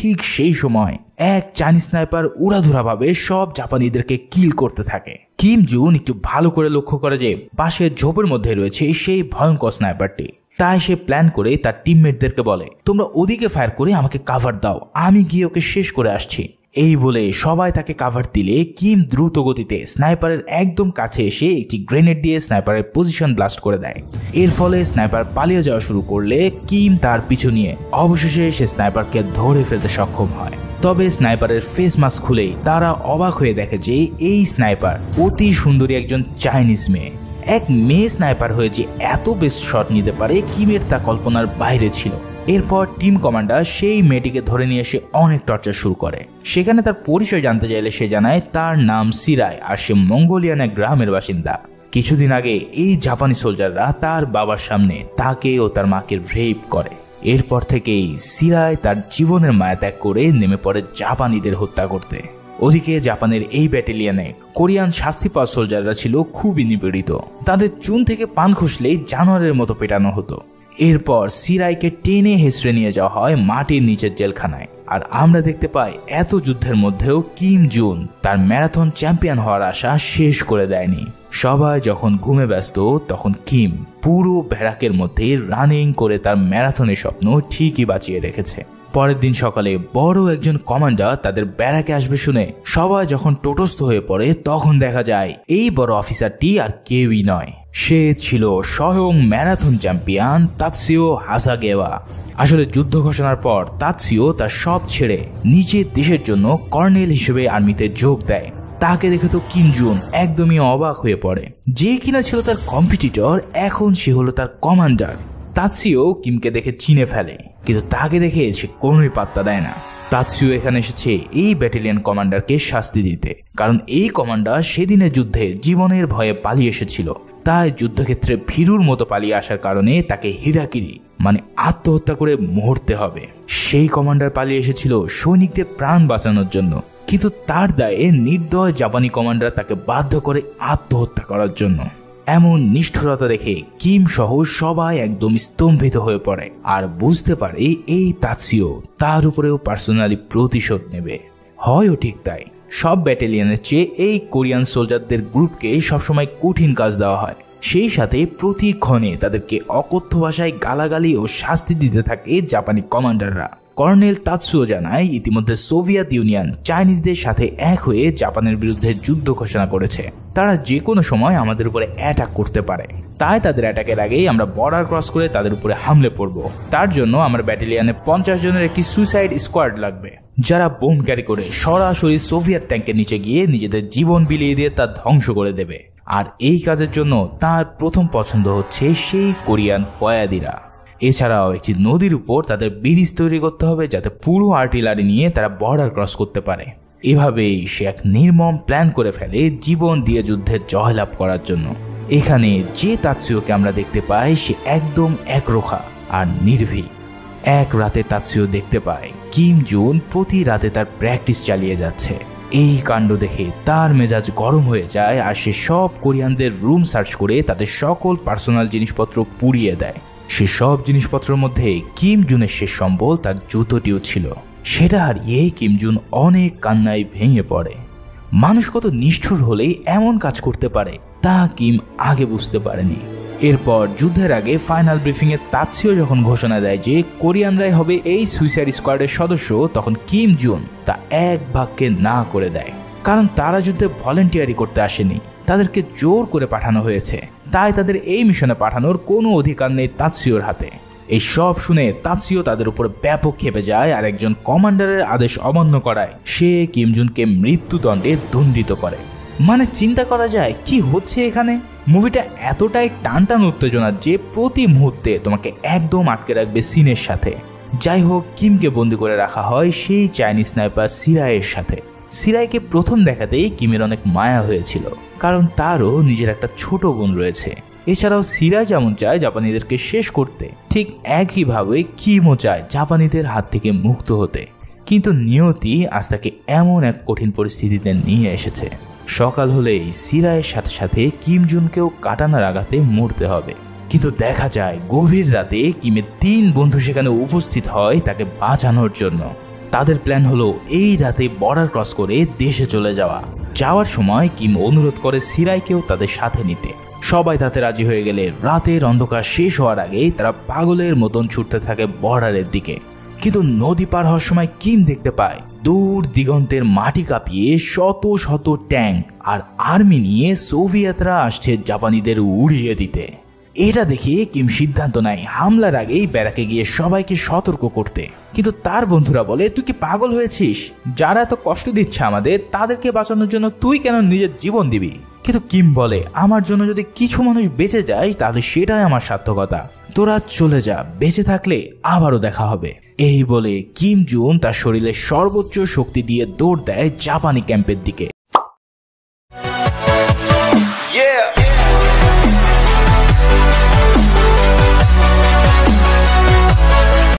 ঠিক সেই সময় এক চাইনিজ স্নাইপার উড়াধুরাভাবে সব জাপানিদেরকে কিল করতে থাকে। কিম জুন একটু ভালো করে লক্ষ্য করে যে পাশে ঝোপের মধ্যে রয়েছে সেই ভয়ঙ্কর স্নাইপারটি। তাই সে প্ল্যান করে তার টিমমেটদেরকে বলে, তোমরা ওদিকে ফায়ার করে আমাকে কাভার দাও, আমি গিয়ে ওকে শেষ করে আসছি। এই বলে সবাই তাকে কাভার দিলে কিম দ্রুত গতিতে স্নাইপারের একদম কাছে এসে একটি গ্রেনেড দিয়ে স্নাইপারের পজিশন ব্লাস্ট করে দেয়। এর ফলে স্নাইপার পালিয়ে যাওয়া শুরু করলে কিম তার পিছু নিয়ে অবশেষে সে স্নাইপারকে ধরে ফেলতে সক্ষম হয়। তবে স্নাইপারের ফেস মাস্ক খুলেই তারা অবাক হয়ে দেখে যে এই স্নাইপার অতি সুন্দরী একজন চাইনিজ মেয়ে। এক মেয়ে স্নাইপার হয়ে যে এত বেস্ট শট নিতে পারে কিমের তা কল্পনার বাইরে ছিল। এরপর টিম কমান্ডার সেই মেয়েটিকে ধরে নিয়ে এসে অনেক টর্চার শুরু করে। সেখানে তার পরিচয় জানতে চাইলে সে জানায় তার নাম সিরাই আর সে মঙ্গোলিয়ান এক গ্রামের বাসিন্দা। কিছুদিন আগে এই জাপানি সোলজাররা তার বাবার সামনে তাকে ও তার মাকে রেপ করে। এরপর থেকেই সিরাই তার জীবনের মায়া ত্যাগ করে নেমে পড়ে জাপানিদের হত্যা করতে। ওদিকে জাপানের এই ব্যাটালিয়নে কোরিয়ান শাস্তি পাওয়া সোলজাররা ছিল খুবই নিপীড়িত। তাদের চুন থেকে পান খসলেই জানোয়ারের মতো পেটানো হতো। এরপর সিরাইকে টেনে হেসড়ে নিয়ে যাওয়া হয় মাটির নিচের জেলখানায়। আর আমরা দেখতে পাই এত যুদ্ধের মধ্যেও কিম জুন তার ম্যারাথন চ্যাম্পিয়ন হওয়ার আশা শেষ করে দেয়নি। সবাই যখন ঘুমে ব্যস্ত তখন কিম পুরো ব্যারাকের মধ্যে রানিং করে তার ম্যারাথনের স্বপ্ন ঠিকই বাঁচিয়ে রেখেছে। পরের দিন সকালে বড় একজন কমান্ডার তাদের ব্যারাকে আসবে শুনে সবাই যখন টোটস্থ হয়ে পড়ে তখন দেখা যায় এই বড় অফিসারটি আর কেউই নয়, সে ছিল স্বয়ং ম্যারাথন চ্যাম্পিয়ন তাতসুয়ো হাসাগেওয়া। আসলে যুদ্ধ ঘোষণার পর তাতসুয়ো তার সব ছেড়ে নিজের দেশের জন্য কর্নেল হিসেবে আর্মিতে যোগ দেয়। তাকে দেখে তো কিম জুন একদমই অবাক হয়ে পড়ে। যে কিনা ছিল তার কম্পিটিটর এখন সে হলো তার কমান্ডার। তাতসুয়ো কিমকে দেখে চিনে ফেলে, কিন্তু তাকে দেখে সে কোনোই পাত্তা দেয় না। তাতসুয়ো এখানে এসেছে এই ব্যাটালিয়ন কমান্ডারকে শাস্তি দিতে, কারণ এই কমান্ডার সেদিনের যুদ্ধে জীবনের ভয়ে পালিয়ে এসেছিল। তাই যুদ্ধক্ষেত্রে ভীরুর মতো পালিয়ে আসার কারণে তাকে হিরাকিরি মানে আত্মহত্যা করে মরতে হবে। সেই কমান্ডার পালিয়ে এসেছিল সৈনিকদের প্রাণ বাঁচানোর জন্য, কিন্তু তার দায়ে নির্দয় জাপানি কমান্ডার তাকে বাধ্য করে আত্মহত্যা করার জন্য। এমন নিষ্ঠুরতা দেখে কিম সহ সবাই একদম স্তম্ভিত হয়ে পড়ে আর বুঝতে পারে এই তাতসুয়ো তার উপরেও পার্সোনালি প্রতিশোধ নেবে। হয়ও ঠিক তাই, সব ব্যাটালিয়নের চেয়ে এই কোরিয়ান সোলজারদের গ্রুপকে সবসময় কঠিন কাজ দেওয়া হয়। সেই সাথে প্রতিক্ষণে তাদেরকে অকথ্য ভাষায় গালাগালি ও শাস্তি দিতে থাকে জাপানি কমান্ডাররা। কর্নেল তাতসুয়ো জানায় ইতিমধ্যে সোভিয়েত ইউনিয়ন চাইনিজদের সাথে এক হয়ে জাপানের বিরুদ্ধে যুদ্ধ ঘোষণা করেছে। তারা যে কোনো সময় আমাদের উপরে অ্যাটাক করতে পারে। তাই তাদের অ্যাটাকের আগেই আমরা বর্ডার ক্রস করে তাদের উপরে হামলে পড়ব। তার জন্য আমার ব্যাটালিয়নে 50 জনের একটি সুইসাইড স্কোয়াড লাগবে, যারা বোম ক্যারি করে সরাসরি সোভিয়েত ট্যাঙ্কের নিচে গিয়ে নিজেদের জীবন বিলিয়ে দিয়ে তা ধ্বংস করে দেবে। আর এই কাজের জন্য তার প্রথম পছন্দ হচ্ছে সেই কোরিয়ান কয়েদিরা। এছাড়াও একটি নদীর উপর তাদের ব্রিজ তৈরি করতে হবে, যাতে পুরো আর্টিলারি নিয়ে তারা বর্ডার ক্রস করতে পারে। এভাবেই সে এক নির্মম প্ল্যান করে ফেলে জীবন দিয়ে যুদ্ধের জয়লাভ করার জন্য। এখানে যে তাতসুয়োকে আমরা দেখতে পাই সে একদম একরোখা আর নির্ভীক। এক রাতে তাতসুয়ো দেখতে পায় কিম জুন প্রতি রাতে তার প্র্যাকটিস চালিয়ে যাচ্ছে। এই কাণ্ড দেখে তার মেজাজ গরম হয়ে যায় আর সে সব কোরিয়ানদের রুম সার্চ করে তাদের সকল পার্সোনাল জিনিসপত্র পুড়িয়ে দেয়। সে সব জিনিসপত্রের মধ্যে কিম জুনের শেষ সম্বল তার জুতোটিও ছিল। সেটা হারিয়ে কিম জুন অনেক কান্নায় ভেঙে পড়ে। মানুষ কত নিষ্ঠুর হলেই এমন কাজ করতে পারে তা কিম আগে বুঝতে পারেনি। এরপর যুদ্ধের আগে ফাইনাল ব্রিফিংয়ে তাতসুয়ো যখন ঘোষণা দেয় যে কোরিয়ানরাই হবে এই সুইসাইড স্কোয়াডের সদস্য, তখন কিম জুন তা এক বাক্যে না করে দেয়। কারণ তারা যুদ্ধে ভলেন্টিয়ারি করতে আসেনি, তাদেরকে জোর করে পাঠানো হয়েছে। তাই তাদের এই মিশনে পাঠানোর কোনো অধিকার নেই তাতসুয়োর হাতে। এই সব শুনে তাতসুয়ো তাদের উপর ব্যাপক ক্ষেপে যায় আর একজন কমান্ডারের আদেশ অমান্য করায় সে কিম জুনকে মৃত্যুদণ্ডে দণ্ডিত করে। মানে চিন্তা করা যায় কি হচ্ছে এখানে। মুভিটা এতটাই টানটান উত্তেজনার যে প্রতি মুহূর্তে তোমাকে একদম আটকে রাখবে সিনের সাথে। যাই হোক, কিমকে বন্দি করে রাখা হয় সেই চাইনিজ স্নাইপার সিরাইয়ের সাথে। সিরাইকে প্রথম দেখাতেই কিমের অনেক মায়া হয়েছিল, কারণ তারও নিজের একটা ছোট বোন রয়েছে। এছাড়াও সিরাই যেমন চায় জাপানিদেরকে শেষ করতে, ঠিক একইভাবে কিমও চায় জাপানিদের হাত থেকে মুক্ত হতে। কিন্তু নিয়তি আজ তাকে এমন এক কঠিন পরিস্থিতিতে নিয়ে এসেছে। সকাল হলেই সিরাইয়ের সাথে সাথে কিম জুনকেও কাটানার আঘাতে মরতে হবে। কিন্তু দেখা যায় গভীর রাতে কিমের 3 বন্ধু সেখানে উপস্থিত হয় তাকে বাঁচানোর জন্য। তাদের প্ল্যান হলো এই রাতে বর্ডার ক্রস করে দেশে চলে যাওয়ার সময় কিম অনুরোধ করে সিরাইকেও তাদের সাথে নিতে। সবাই তাতে রাজি হয়ে গেলে রাতের অন্ধকার শেষ হওয়ার আগেই তারা পাগলের মতন ছুটতে থাকে বর্ডারের দিকে। কিন্তু নদী পার হওয়ার সময় কিম দেখতে পায় দূর দিগন্তের মাটি কাঁপিয়ে শত শত ট্যাঙ্ক আর আর্মি নিয়ে সোভিয়েতরা আসছে জাপানিদের উড়িয়ে দিতে। এটা দেখে কিম সিদ্ধান্ত নেয় হামলার আগেই ব্যারাকে গিয়ে সবাইকে সতর্ক করতে। কিন্তু তার বন্ধুরা বলে, তুই কি পাগল হয়েছিস? যারা এত কষ্ট দিচ্ছে আমাদের, তাদেরকে বাঁচানোর জন্য তুই কেন নিজের জীবন দিবি? কিন্তু কিম বলে, আমার জন্য যদি কিছু মানুষ বেঁচে যায় তাহলে সেটাই আমার সার্থকতা। তোরা চলে যা, বেঁচে থাকলে আবারও দেখা হবে। এই বলে কিম জুন তার শরীরে সর্বোচ্চ শক্তি দিয়ে দৌড় দেয় জাপানি ক্যাম্পের দিকে।